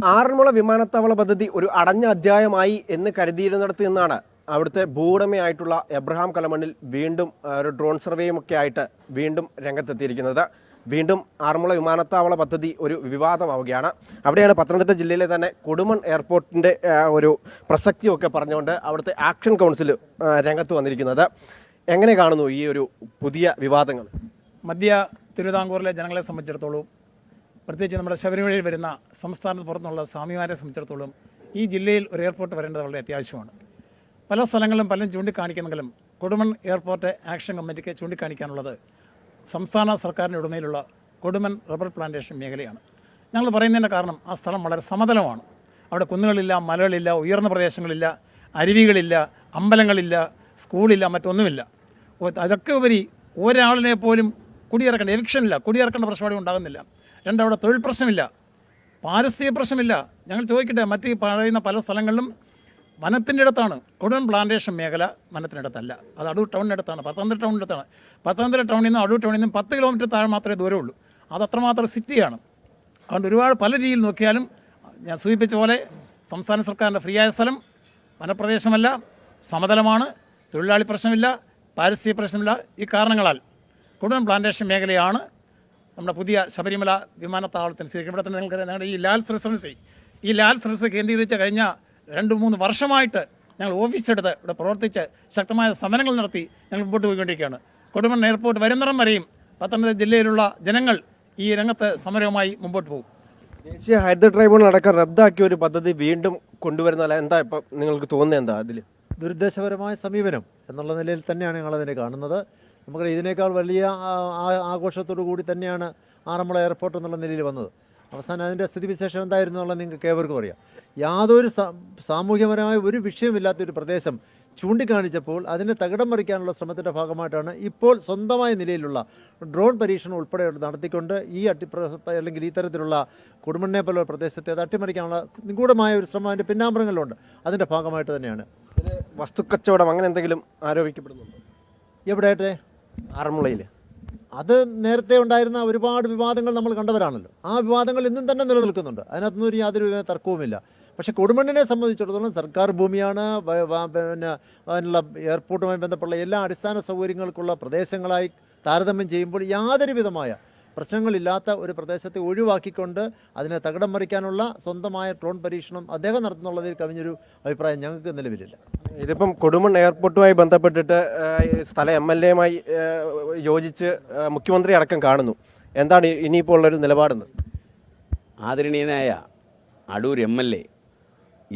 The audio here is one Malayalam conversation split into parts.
ആറന്മുള വിമാനത്താവള പദ്ധതി ഒരു അടഞ്ഞ അധ്യായമായി എന്ന് കരുതിയിരുന്നിടത്ത് നിന്നാണ് അവിടുത്തെ ഭൂവുടമയായിട്ടുള്ള എബ്രഹാം കലമണ്ണിൽ വീണ്ടും ഒരു ഡ്രോൺ സർവേയും ഒക്കെ ആയിട്ട് വീണ്ടും രംഗത്തെത്തിയിരിക്കുന്നത്. വീണ്ടും ആറന്മുള വിമാനത്താവള പദ്ധതി ഒരു വിവാദമാവുകയാണ്. അവിടെയാണ് പത്തനംതിട്ട ജില്ലയിലെ തന്നെ കൊടുമൺ എയർപോർട്ടിൻ്റെ ഒരു പ്രസക്തിയൊക്കെ പറഞ്ഞുകൊണ്ട് അവിടുത്തെ ആക്ഷൻ കൗൺസിൽ രംഗത്ത് വന്നിരിക്കുന്നത്. എങ്ങനെ കാണുന്നു ഈ ഒരു പുതിയ വിവാദങ്ങൾ? മധ്യ തിരുവിതാംകൂറിലെ ജനങ്ങളെ സംബന്ധിച്ചിടത്തോളം, പ്രത്യേകിച്ച് നമ്മുടെ ശബരിമലയിൽ വരുന്ന സംസ്ഥാനത്ത് പുറത്തുനിന്നുള്ള സ്വാമിമാരെ സംബന്ധിച്ചിടത്തോളം ഈ ജില്ലയിൽ ഒരു എയർപോർട്ട് വരേണ്ടത് വളരെ അത്യാവശ്യമാണ്. പല സ്ഥലങ്ങളിലും പലരും ചൂണ്ടിക്കാണിക്കുന്നെങ്കിലും കൊടുമൺ എയർപോർട്ട് ആക്ഷൻ കമ്മിറ്റിക്ക് ചൂണ്ടിക്കാണിക്കാനുള്ളത് സംസ്ഥാന സർക്കാരിൻ്റെ ഉടമയിലുള്ള കൊടുമൺ റബ്ബർ പ്ലാന്റേഷൻ മേഖലയാണ്. ഞങ്ങൾ പറയുന്നതിൻ്റെ കാരണം ആ സ്ഥലം വളരെ സമതലമാണ്. അവിടെ കുന്നുകളില്ല, മലകളില്ല, ഉയർന്ന പ്രദേശങ്ങളില്ല, അരുവികളില്ല, അമ്പലങ്ങളില്ല, സ്കൂളില്ല, മറ്റൊന്നുമില്ല. അതൊക്കെ ഉപരി ഒരാളിനെ പോലും കുടിയിറക്കേണ്ട എവിക്ഷനില്ല, കുടിയിറക്കേണ്ട പ്രശ്നം അവിടെ ഉണ്ടാകുന്നില്ല. അവിടെ തൊഴിൽ പ്രശ്നമില്ല, പാരിസ്ഥിതിക പ്രശ്നമില്ല. ഞങ്ങൾ ചോദിക്കട്ടെ, മറ്റ് പറയുന്ന പല സ്ഥലങ്ങളിലും വനത്തിൻ്റെ അടുത്താണ്. കൊടുമൺ പ്ലാന്റേഷൻ മേഖല വനത്തിനടുത്തല്ല, അത് അടൂർ ടൗണിനടുത്താണ്, പത്തനംതിട്ട ടൗണിനടുത്താണ്. പത്തനംതിട്ട ടൗണിൽ നിന്നും അടൂർ ടൗണിൽ നിന്നും 10 കിലോമീറ്റർ താഴെ മാത്രമേ ദൂരമുള്ളൂ. അത് അത്രമാത്രം സിറ്റിയാണ്. അതുകൊണ്ട് ഒരുപാട് പല രീതിയിൽ നോക്കിയാലും ഞാൻ സൂചിപ്പിച്ച പോലെ സംസ്ഥാന സർക്കാരിൻ്റെ ഫ്രീ ആയ സ്ഥലം, വനപ്രദേശമല്ല, സമതലമാണ്, തൊഴിലാളി പ്രശ്നമില്ല, പാരിസ്ഥിതിക പ്രശ്നമില്ല. ഈ കാരണങ്ങളാൽ കൊടുമൺ പ്ലാന്റേഷൻ മേഖലയാണ് നമ്മുടെ പുതിയ ശബരിമല വിമാനത്താവളത്തിന് സ്വീകരിക്കും. ഇവിടെ തന്നെ ഞങ്ങളുടെ ഈ ലാൽസ് റെസിഡൻസി കേന്ദ്രീകരിച്ച കഴിഞ്ഞ 2-3 വർഷമായിട്ട് ഞങ്ങൾ ഓഫീസെടുത്ത് ഇവിടെ പ്രവർത്തിച്ച് ശക്തമായ സമരങ്ങൾ നടത്തി ഞങ്ങൾ മുമ്പോട്ട് പോയിക്കൊണ്ടിരിക്കുകയാണ്. കൊടുമൺ എയർപോർട്ട് വരുന്നിടം വരെയും പത്തനംതിട്ട ജില്ലയിലുള്ള ജനങ്ങൾ ഈ രംഗത്ത് സമരവുമായി മുമ്പോട്ട് പോകും. ദേശീയ ഹരിത ട്രൈബ്യൂണൽ അടക്കം റദ്ദാക്കിയ ഒരു പദ്ധതി വീണ്ടും കൊണ്ടുവരുന്നതല്ല, എന്താ ഇപ്പം നിങ്ങൾക്ക് തോന്നുന്നത്? എന്താ അതിൽ ദുരുദ്ദേശപരമായ സമീപനം എന്നുള്ള നിലയിൽ തന്നെയാണ് ഞങ്ങളതിനെ കാണുന്നത്. നമുക്ക് ഇതിനേക്കാൾ വലിയ ആഘോഷത്തോടു കൂടി തന്നെയാണ് ആറന്മുള എയർപോർട്ട് എന്നുള്ള നിലയിൽ വന്നത്. അവസാനം അതിൻ്റെ സ്ഥിതിവിശേഷം എന്തായിരുന്നു എന്നുള്ളത് നിങ്ങൾക്ക് ഏവർക്കും അറിയാം. യാതൊരു സാമൂഹ്യപരമായ ഒരു വിഷയമില്ലാത്തൊരു പ്രദേശം ചൂണ്ടിക്കാണിച്ചപ്പോൾ അതിനെ തകിടം മറിക്കാനുള്ള ശ്രമത്തിൻ്റെ ഭാഗമായിട്ടാണ് ഇപ്പോൾ സ്വന്തമായ നിലയിലുള്ള ഡ്രോൺ പരീക്ഷണം ഉൾപ്പെടെ നടത്തിക്കൊണ്ട് ഈ അല്ലെങ്കിൽ ഈ തരത്തിലുള്ള കൊടുമണ്ണെ പോലെ പ്രദേശത്തെ അത് അട്ടിമറിക്കാനുള്ള നിഗൂഢമായ ഒരു ശ്രമം അതിൻ്റെ പിന്നാമ്പുറങ്ങളിലുണ്ട്. അതിൻ്റെ ഭാഗമായിട്ട് തന്നെയാണ്. വസ്തുക്കച്ചവടം അങ്ങനെ എന്തെങ്കിലും ആരോപിക്കപ്പെടുന്നുണ്ടോ? എവിടെയായിട്ടെ? ആറന്മുളയിൽ അത് നേരത്തെ ഉണ്ടായിരുന്ന ഒരുപാട് വിവാദങ്ങൾ നമ്മൾ കണ്ടവരാണല്ലോ. ആ വിവാദങ്ങൾ ഇന്നും തന്നെ നിലനിൽക്കുന്നുണ്ട്. അതിനകത്തൊന്നും യാതൊരു തർക്കവുമില്ല. പക്ഷേ കൊടുമണ്ണിനെ സംബന്ധിച്ചിടത്തോളം സർക്കാർ ഭൂമിയാണ്. പിന്നെ അതിനുള്ള എയർപോർട്ടുമായി ബന്ധപ്പെട്ട എല്ലാ അടിസ്ഥാന സൗകര്യങ്ങൾക്കുള്ള പ്രദേശങ്ങളായി താരതമ്യം ചെയ്യുമ്പോൾ യാതൊരു വിധമായ പ്രശ്നങ്ങളില്ലാത്ത ഒരു പ്രദേശത്തെ ഒഴിവാക്കിക്കൊണ്ട് അതിനെ തകിടം മറിക്കാനുള്ള സ്വന്തമായ ഡ്രോൺ പരീക്ഷണം അദ്ദേഹം നടത്തുന്നുള്ളതിൽ കവിഞ്ഞൊരു അഭിപ്രായം ഞങ്ങൾക്ക് നിലവിലില്ല. ഇതിപ്പം കൊടുമൺ എയർപോർട്ടുമായി ബന്ധപ്പെട്ടിട്ട് സ്ഥല MLA-യുമായി യോജിച്ച് മുഖ്യമന്ത്രി അടക്കം കാണുന്നു. എന്താണ് ഇനിയിപ്പോൾ ഉള്ളൊരു നിലപാടെന്ന്? ആദരണീയനായ അടൂർ MLA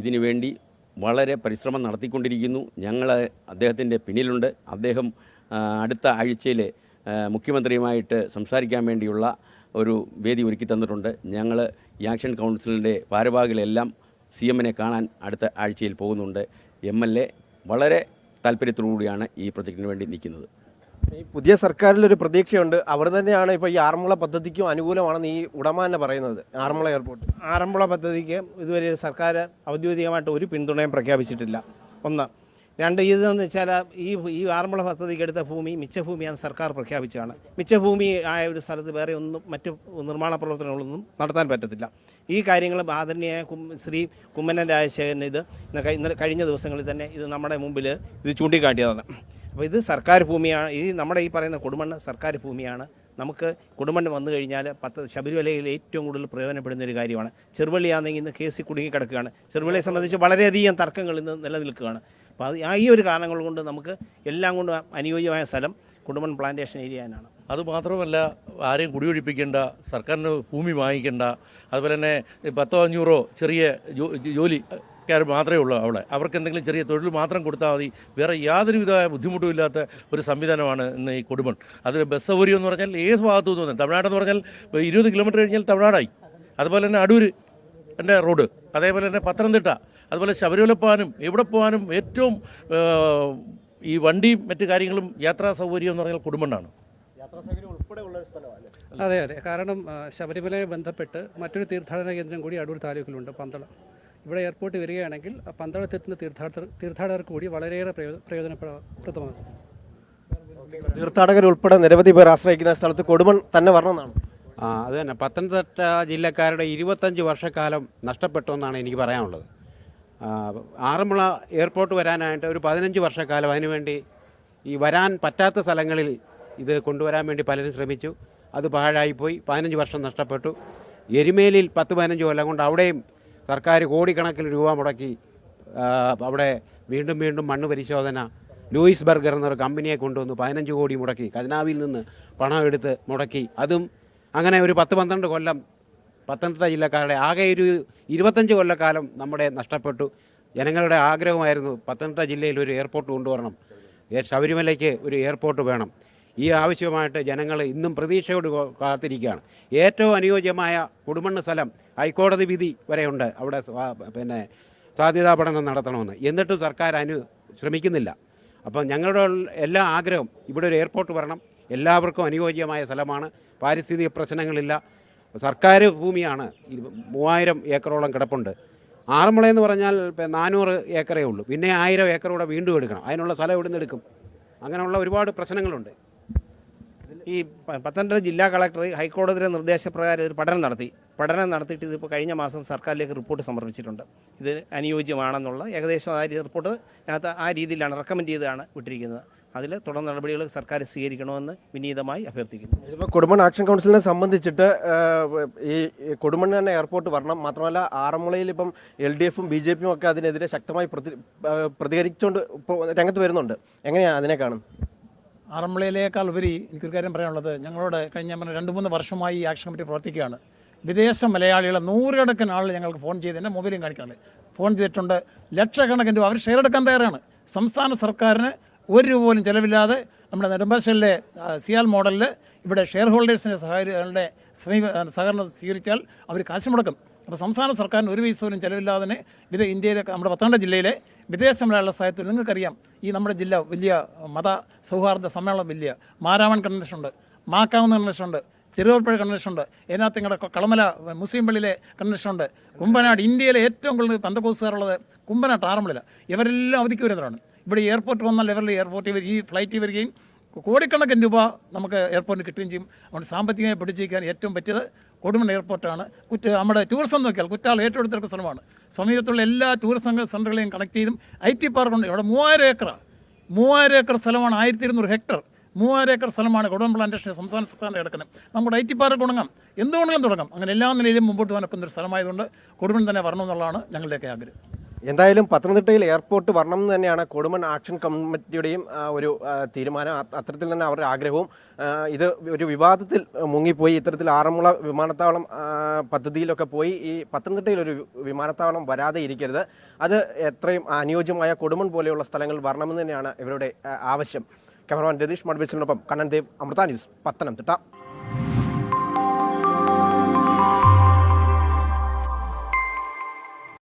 ഇതിനു വേണ്ടി വളരെ പരിശ്രമം നടത്തിക്കൊണ്ടിരിക്കുന്നു. ഞങ്ങൾ അദ്ദേഹത്തിൻ്റെ പിന്നിലുണ്ട്. അദ്ദേഹം അടുത്ത ആഴ്ചയിൽ മുഖ്യമന്ത്രിയുമായിട്ട് സംസാരിക്കാൻ വേണ്ടിയുള്ള ഒരു വേദി ഒരുക്കി തന്നിട്ടുണ്ട്. ഞങ്ങൾ ഈ ആക്ഷൻ കൗൺസിലിൻ്റെ ഭാരവാഹികളെല്ലാം CM-നെ കാണാൻ അടുത്ത ആഴ്ചയിൽ പോകുന്നുണ്ട്. MLA വളരെ താല്പര്യത്തോടുകൂടിയാണ് ഈ പ്രൊജക്റ്റിന് വേണ്ടി നിൽക്കുന്നത്. ഈ പുതിയ സർക്കാരിലൊരു പ്രതീക്ഷയുണ്ട്. അവർ തന്നെയാണ് ഇപ്പോൾ ഈ ആറന്മുള പദ്ധതിക്കും അനുകൂലമാണെന്ന് ഈ ഉടമ തന്നെ പറയുന്നത്. ആറന്മുള എയർപോർട്ട് ആറന്മുള പദ്ധതിക്ക് ഇതുവരെ സർക്കാർ ഔദ്യോഗികമായിട്ട് ഒരു പിന്തുണയും പ്രഖ്യാപിച്ചിട്ടില്ല. 1. 2, ഇതെന്ന് വെച്ചാൽ ഈ ആറന്മുള പദ്ധതിക്ക് എടുത്ത ഭൂമി മിച്ചഭൂമിയാണ് സർക്കാർ പ്രഖ്യാപിച്ചതാണ്. മിച്ചഭൂമി ആയ ഒരു സ്ഥലത്ത് വേറെ ഒന്നും മറ്റു നിർമ്മാണ പ്രവർത്തനങ്ങളൊന്നും നടത്താൻ പറ്റത്തില്ല. ഈ കാര്യങ്ങൾ ആദരണീയ ശ്രീ കുമ്മനം രാജശേഖരൻ ഇന്നലെ കഴിഞ്ഞ ദിവസങ്ങളിൽ തന്നെ ഇത് നമ്മുടെ മുമ്പിൽ ഇത് ചൂണ്ടിക്കാട്ടിയതാണ്. അപ്പോൾ ഇത് സർക്കാർ ഭൂമിയാണ്. ഈ നമ്മുടെ ഈ പറയുന്ന കൊടുമണ്ണ് സർക്കാർ ഭൂമിയാണ്. നമുക്ക് കൊടുമണ്ണ് വന്നു കഴിഞ്ഞാൽ ശബരിമലയിൽ ഏറ്റവും കൂടുതൽ പ്രയോജനപ്പെടുന്ന ഒരു കാര്യമാണ്. ചെറുവള്ളിയാണെങ്കിൽ ഇന്ന് കേസിൽ കുടുങ്ങിക്കിടക്കുകയാണ്. ചെറുവള്ളിയെ സംബന്ധിച്ച് വളരെയധികം തർക്കങ്ങൾ ഇന്ന് നിലനിൽക്കുകയാണ്. അപ്പോൾ ഈ ഒരു കാരണങ്ങൾ കൊണ്ട് നമുക്ക് എല്ലാം കൊണ്ടും അനുയോജ്യമായ സ്ഥലം കൊടുമൺ പ്ലാന്റേഷൻ ഏരിയയാണ്. അതുമാത്രമല്ല, ആരെയും കുടിയൊഴിപ്പിക്കേണ്ട, സർക്കാരിന് ഭൂമി വാങ്ങിക്കേണ്ട, അതുപോലെ തന്നെ 10-500 ചെറിയ ജോലിക്കാർ മാത്രമേ ഉള്ളൂ അവിടെ. അവർക്ക് എന്തെങ്കിലും ചെറിയ തൊഴിൽ മാത്രം കൊടുത്താൽ മതി. വേറെ യാതൊരുവിധ ബുദ്ധിമുട്ടും ഇല്ലാത്ത ഒരു സംവിധാനമാണ് ഇന്ന് ഈ കൊടുമൺ. അത് ബസ് സൗകര്യം എന്ന് പറഞ്ഞാൽ ഏത് ഭാഗത്തു നിന്ന്, തമിഴ്നാടെന്ന് പറഞ്ഞാൽ 20 കിലോമീറ്റർ കഴിഞ്ഞാൽ തമിഴ്നാടായി. അതുപോലെ തന്നെ അടൂർ എൻ്റെ റോഡ്, അതേപോലെ തന്നെ പത്തനംതിട്ട, അതുപോലെ ശബരിമല പോകാനും എവിടെ പോകാനും ഏറ്റവും ഈ വണ്ടിയും മറ്റു കാര്യങ്ങളും യാത്രാ സൗകര്യം എന്ന് പറഞ്ഞാൽ കൊടുമണ്ണാണ്. അതെ, കാരണം ശബരിമലയെ ബന്ധപ്പെട്ട് മറ്റൊരു തീർത്ഥാടന കേന്ദ്രം കൂടി അടൂർ താലൂക്കിലുണ്ട്, പന്തളം. ഇവിടെ എയർപോർട്ട് വരികയാണെങ്കിൽ പന്തളത്തെത്തുന്ന തീർത്ഥാടകർക്ക് കൂടി വളരെയേറെ പ്രയോജനപ്രദമാകും. തീർത്ഥാടകരുൾപ്പെടെ നിരവധി പേർ ആശ്രയിക്കുന്ന സ്ഥലത്ത് കൊടുമൺ തന്നെ വരണമെന്നാണ്. അത് തന്നെ പത്തനംതിട്ട ജില്ലക്കാരുടെ 25 വർഷക്കാലം നഷ്ടപ്പെട്ടു എന്നാണ് എനിക്ക് പറയാനുള്ളത്. ആറന്മുള എയർപോർട്ട് വരാനായിട്ട് ഒരു 15 വർഷക്കാലം അതിനുവേണ്ടി ഈ വരാൻ പറ്റാത്ത സ്ഥലങ്ങളിൽ ഇത് കൊണ്ടുവരാൻ വേണ്ടി പലരും ശ്രമിച്ചു. അത് പാഴായിപ്പോയി. 15 വർഷം നഷ്ടപ്പെട്ടു. എരുമേലിയിൽ 10-15 കൊല്ലം കൊണ്ട് അവിടെയും സർക്കാർ കോടിക്കണക്കിന് രൂപ മുടക്കി അവിടെ വീണ്ടും വീണ്ടും മണ്ണ് പരിശോധന ലൂയിസ് ബർഗർ എന്നൊരു കമ്പനിയെ കൊണ്ടുവന്നു 15 കോടി മുടക്കി ഖജനാവിൽ നിന്ന് പണം എടുത്ത് മുടക്കി. അതും അങ്ങനെ ഒരു 10-12 കൊല്ലം പത്തനംതിട്ട ജില്ലക്കാരുടെ ആകെ ഒരു 25 കൊല്ലക്കാലം നമ്മുടെ നഷ്ടപ്പെട്ടു. ജനങ്ങളുടെ ആഗ്രഹമായിരുന്നു പത്തനംതിട്ട ജില്ലയിൽ ഒരു എയർപോർട്ട് കൊണ്ടുവരണം, ശബരിമലയ്ക്ക് ഒരു എയർപോർട്ട് വേണം. ഈ ആവശ്യമായിട്ട് ജനങ്ങൾ ഇന്നും പ്രതീക്ഷയോട് കാത്തിരിക്കുകയാണ്. ഏറ്റവും അനുയോജ്യമായ കുടുമണ്ണ് സ്ഥലം ഹൈക്കോടതി വിധി വരെയുണ്ട് അവിടെ പിന്നെ സാധ്യതാ പഠനം നടത്തണമെന്ന്. എന്നിട്ടും സർക്കാർ ശ്രമിക്കുന്നില്ല. അപ്പം ഞങ്ങളുടെ എല്ലാ ആഗ്രഹം ഇവിടെ ഒരു എയർപോർട്ട് വരണം. എല്ലാവർക്കും അനുയോജ്യമായ സ്ഥലമാണ്, പാരിസ്ഥിതിക പ്രശ്നങ്ങളില്ല, സർക്കാർ ഭൂമിയാണ്. 3000 ഏക്കറോളം കിടപ്പുണ്ട്. ആറന്മുള എന്ന് പറഞ്ഞാൽ 400 ഏക്കറേ ഉള്ളൂ. പിന്നെ 1000 ഏക്കർ കൂടെ വീണ്ടും എടുക്കണം. അതിനുള്ള സ്ഥലം എവിടെ നിന്ന് എടുക്കും? അങ്ങനെയുള്ള ഒരുപാട് പ്രശ്നങ്ങളുണ്ട്. ഈ പത്തനംതിട്ട ജില്ലാ കളക്ടർ ഹൈക്കോടതിയുടെ നിർദ്ദേശപ്രകാരം ഒരു പഠനം നടത്തിയിട്ട് ഇതിപ്പോൾ കഴിഞ്ഞ മാസം സർക്കാരിലേക്ക് റിപ്പോർട്ട് സമർപ്പിച്ചിട്ടുണ്ട്. ഇത് അനുയോജ്യമാണെന്നുള്ള ഏകദേശം ആ റിപ്പോർട്ട് ആ രീതിയിലാണ് റെക്കമെൻഡ് ചെയ്താണ് വിട്ടിരിക്കുന്നത്. അതിൽ തുടർ നടപടികൾ സർക്കാർ സ്വീകരിക്കണമെന്ന് വിനീതമായി അഭ്യർത്ഥിക്കുന്നു. ഇതിപ്പോൾ കൊടുമൺ ആക്ഷൻ കൗൺസിലിനെ സംബന്ധിച്ചിട്ട് ഈ കൊടുമണ്ണ് തന്നെ എയർപോർട്ട് വരണം. മാത്രമല്ല ആറന്മുളയിൽ ഇപ്പം LDFും BJPയും ഒക്കെ അതിനെതിരെ ശക്തമായി പ്രതികരിച്ചുകൊണ്ട് ഇപ്പോൾ രംഗത്ത് വരുന്നുണ്ട്. എങ്ങനെയാണ് അതിനെ കാണും? ആറന്മുളയിലേക്കാൾ ഉപരി എനിക്കൊരു കാര്യം പറയാനുള്ളത്, ഞങ്ങളോട് കഴിഞ്ഞ 2-3 വർഷമായി ഈ ആക്ഷൻ കമ്മിറ്റി പ്രവർത്തിക്കുകയാണ്. വിദേശ മലയാളികളെ 100 ആളുകൾ ഞങ്ങൾക്ക് ഫോൺ ചെയ്ത് എൻ്റെ മൊബൈലും കാണിക്കാറുണ്ട്, ഫോൺ ചെയ്തിട്ടുണ്ട്. ലക്ഷക്കണക്കിന് രൂപ അവർ ഷെയർ എടുക്കാൻ തയ്യാറാണ്. സംസ്ഥാന സർക്കാരിന് ഒരു രൂപ പോലും ചിലവില്ലാതെ നമ്മുടെ നെടുമ്പാശ്ശേരിയിലെ സിയാൽ മോഡലിൽ ഇവിടെ ഷെയർ ഹോൾഡേഴ്സിൻ്റെ സഹകരണം സ്വീകരിച്ചാൽ അവർ കാശ് മുടക്കും. അപ്പോൾ സംസ്ഥാന സർക്കാരിന് ഒരു പൈസ പോലും ചിലവില്ലാതെ തന്നെ ഇന്ത്യയിലെ നമ്മുടെ പത്തനംതിട്ട ജില്ലയിലെ വിദേശ മലയാള സാഹിത്യത്തിൽ നിങ്ങൾക്കറിയാം, ഈ നമ്മുടെ ജില്ല വലിയ മത സൗഹാർദ്ദ സമ്മേളനം, വലിയ മാരാമൺ കൺവെൻഷനുണ്ട്, മാക്കാവുന്ന കൺവെൻഷനുണ്ട്, ചെറുപുഴ കൺവെൻഷനുണ്ട്, ഇതിനകത്ത് നിങ്ങളുടെ കളമല മുസ്ലിം പള്ളിയിലെ കൺവെൻഷനുണ്ട്, കുമ്പനാട് ഇന്ത്യയിലെ ഏറ്റവും കൂടുതൽ പെന്തക്കോസുകാരുള്ളത് കുമ്പനാട്ട് ആറന്മുളയിലാണ്. ഇവരെല്ലാം അവധിക്ക് വരുന്നവരാണ്. ഇവിടെ എയർപോർട്ട് വന്നാൽ ഇവരുടെ എയർപോർട്ടിൽ ഈ ഫ്ലൈറ്റിൽ വരികയും കോടിക്കണക്കിന് രൂപ നമുക്ക് എയർപോർട്ടിൽ കിട്ടുകയും ചെയ്യും. അതുകൊണ്ട് സാമ്പത്തികമായി പിടിച്ചിരിക്കാൻ ഏറ്റവും പറ്റിയത് കൊടുമൺ എയർപോർട്ടാണ്. നമ്മുടെ ടൂറിസം നോക്കിയാൽ കുറ്റാൽ ഏറ്റെടുത്തെടുക്കുന്ന സ്ഥലമാണ്. സമീപത്തുള്ള എല്ലാ ടൂറിസം സെൻ്ററുകളെയും കണക്ട് ചെയ്തും IT പാർക്കുണ്ട്. ഇവിടെ 3000 ഏക്കർ സ്ഥലമാണ്, 1200 ഹെക്ടർ, 3000 ഏക്കർ സ്ഥലമാണ് കൊടുമൺ പ്ലാന്റേഷൻ സംസ്ഥാന സർക്കാരിൻ്റെ കിടക്കുന്നത്. നമ്മുടെ IT പാർക്ക് തുടങ്ങാം, എന്തുകൊണ്ടെങ്കിലും തുടങ്ങാം. അങ്ങനെ എല്ലാ നിലയിലും മുമ്പോട്ട് വന്നൊരു സ്ഥലമായതുകൊണ്ട് കൊടുമൺ തന്നെ വരണമെന്നുള്ളതാണ് ഞങ്ങളുടെയൊക്കെ ആഗ്രഹം. എന്തായാലും പത്തനംതിട്ടയിൽ എയർപോർട്ട് വരണം എന്ന് തന്നെയാണ് കൊടുമൺ ആക്ഷൻ കമ്മിറ്റിയുടെയും ഒരു തീരുമാനം. അത്തരത്തിൽ തന്നെ അവരുടെ ആഗ്രഹവും. ഇത് ഒരു വിവാദത്തിൽ മുങ്ങിപ്പോയി. ഇത്തരത്തിൽ ആറന്മുള വിമാനത്താവളം പദ്ധതിയിലൊക്കെ പോയി ഈ പത്തനംതിട്ടയിൽ ഒരു വിമാനത്താവളം വരാതെ ഇരിക്കരുത്. അത് എത്രയും അനുയോജ്യമായ കൊടുമൺ പോലെയുള്ള സ്ഥലങ്ങൾ വരണമെന്ന് തന്നെയാണ് ഇവരുടെ ആവശ്യം. ക്യാമറമാൻ രതീഷ് മഡ്ബിച്ചിനൊപ്പം കണ്ണൻ ദേവ്, അമൃത ന്യൂസ്, പത്തനംതിട്ട.